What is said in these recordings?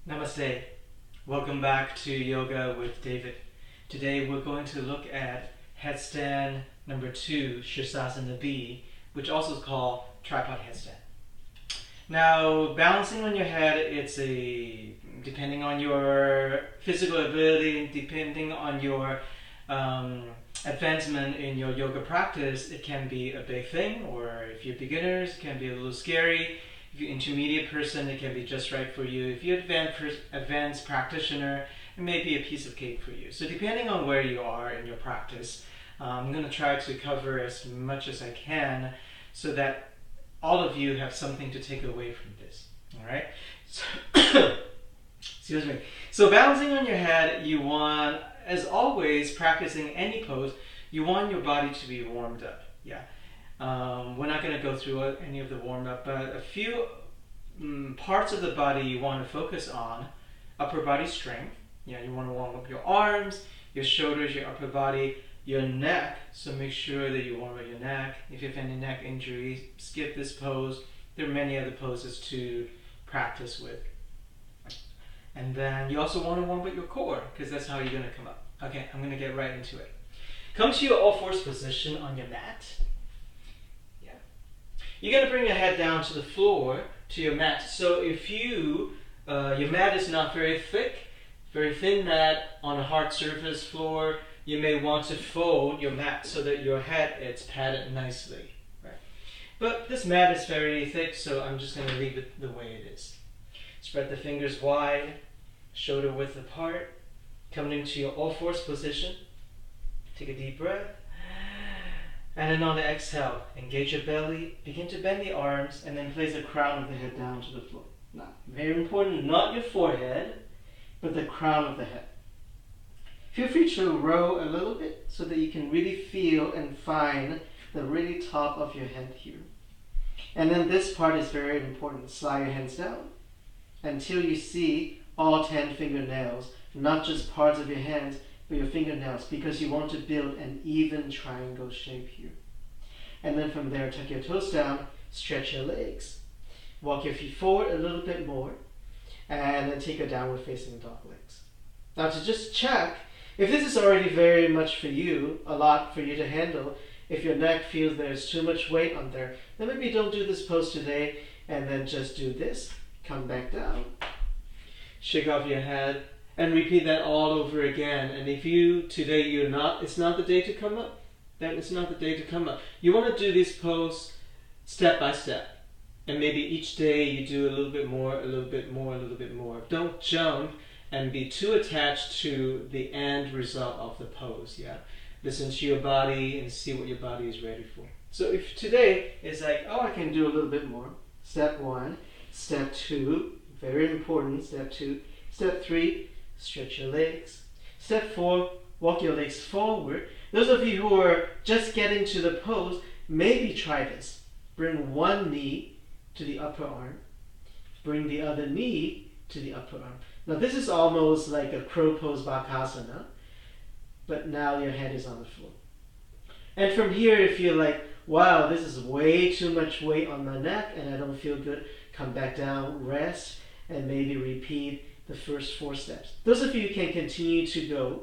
Namaste. Welcome back to Yoga with David. Today we're going to look at headstand number 2, Sirsasana B, which also is called tripod headstand. Now, balancing on your head, depending on your physical ability, depending on your advancement in your yoga practice, it can be a big thing, or if you're beginners, it can be a little scary. If you're an intermediate person, it can be just right for you. If you're advanced practitioner, it may be a piece of cake for you. So depending on where you are in your practice, I'm going to try to cover as much as I can so that all of you have something to take away from this. All right? So, excuse me. So balancing on your head, you want, as always, practicing any pose, you want your body to be warmed up. Yeah. We're not going to go through any of the warm-up, but a few parts of the body you want to focus on. Upper body strength. Yeah, you want to warm up your arms, your shoulders, your upper body, your neck. So make sure that you warm up your neck. If you have any neck injuries, skip this pose. There are many other poses to practice with. And then you also want to warm up your core, because that's how you're going to come up. Okay, I'm going to get right into it. Come to your all-fours position on your mat. You're going to bring your head down to the floor, to your mat. So if your mat is not very thick, very thin mat on a hard surface floor, you may want to fold your mat so that your head is padded nicely. Right? But this mat is very thick, so I'm just going to leave it the way it is. Spread the fingers wide, shoulder width apart. Come into your all-fours position. Take a deep breath. And then on the exhale, engage your belly, begin to bend the arms, and then place the crown of the head down to the floor. Now, very important, not your forehead, but the crown of the head. Feel free to roll a little bit so that you can really feel and find the really top of your head here. And then this part is very important. Slide your hands down until you see all 10 fingernails, not just parts of your hands, but your fingernails, because you want to build an even triangle shape here. And then from there, tuck your toes down, stretch your legs. Walk your feet forward a little bit more, and then take a downward facing dog legs. Now to just check, if this is already very much for you, a lot for you to handle, if your neck feels there's too much weight on there, then maybe don't do this pose today, and then just do this. Come back down. Shake off your head. And repeat that all over again. And if it's not the day to come up, then it's not the day to come up. You want to do this pose step by step. And maybe each day you do a little bit more, a little bit more, a little bit more. Don't jump and be too attached to the end result of the pose. Yeah. Listen to your body and see what your body is ready for. So if today is like, oh, I can do a little bit more. Step 1, step 2, very important, step 2, step 3, stretch your legs. Step 4, walk your legs forward. Those of you who are just getting to the pose, maybe try this. Bring one knee to the upper arm. Bring the other knee to the upper arm. Now this is almost like a crow pose Bakasana, but now your head is on the floor. And from here, if you're like, wow, this is way too much weight on my neck and I don't feel good, come back down, rest, and maybe repeat the first 4 steps. Those of you who can continue to go,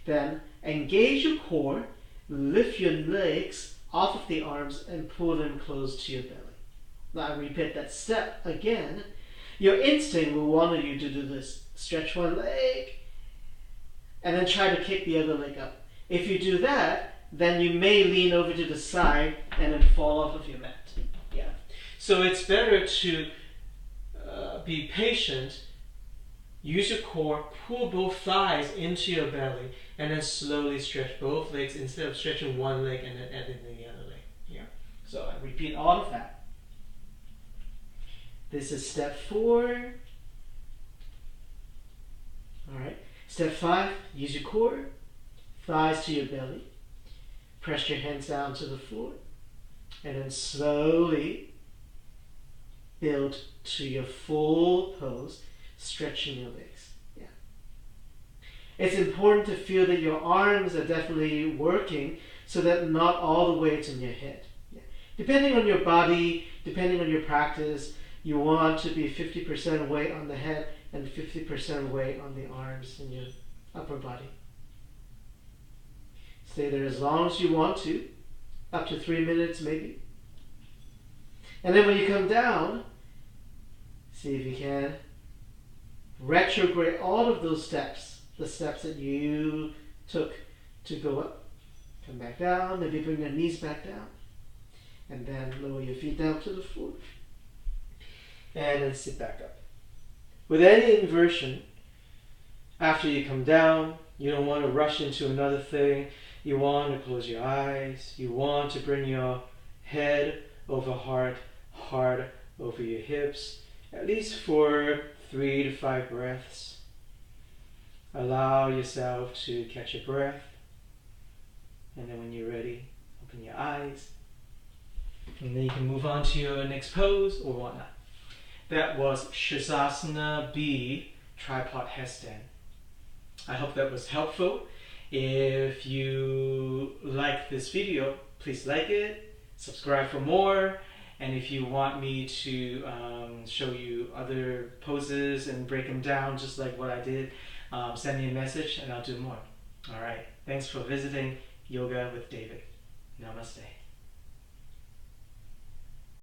then engage your core, lift your legs off of the arms and pull them close to your belly. Now I repeat that step again. Your instinct will want you to do this. Stretch one leg and then try to kick the other leg up. If you do that, then you may lean over to the side and then fall off of your mat. Yeah. So it's better to be patient. Use your core, pull both thighs into your belly, and then slowly stretch both legs instead of stretching one leg and then adding the other leg. Yeah. So I repeat all of that. This is step 4. Alright. Step 5, use your core, thighs to your belly. Press your hands down to the floor, and then slowly build to your full pose, stretching your legs. Yeah. It's important to feel that your arms are definitely working so that not all the weight's in your head. Yeah. Depending on your body, depending on your practice, You want to be 50% weight on the head and 50% weight on the arms and your upper body. Stay there as long as you want to, up to 3 minutes maybe. And then when you come down, see if you can retrograde all of those steps, the steps that you took to go up. Come back down, maybe bring your knees back down. And then lower your feet down to the floor. And then sit back up. With any inversion, after you come down, you don't want to rush into another thing. You want to close your eyes. You want to bring your head over heart, heart over your hips, at least for 3 to 5 breaths. Allow yourself to catch your breath. And then when you're ready, open your eyes. And then you can move on to your next pose or whatnot. That was Sirsasana B, tripod headstand. I hope that was helpful. If you like this video, please like it, subscribe for more, and if you want me to show you other poses and break them down just like what I did, send me a message and I'll do more. Alright, thanks for visiting Yoga with David. Namaste.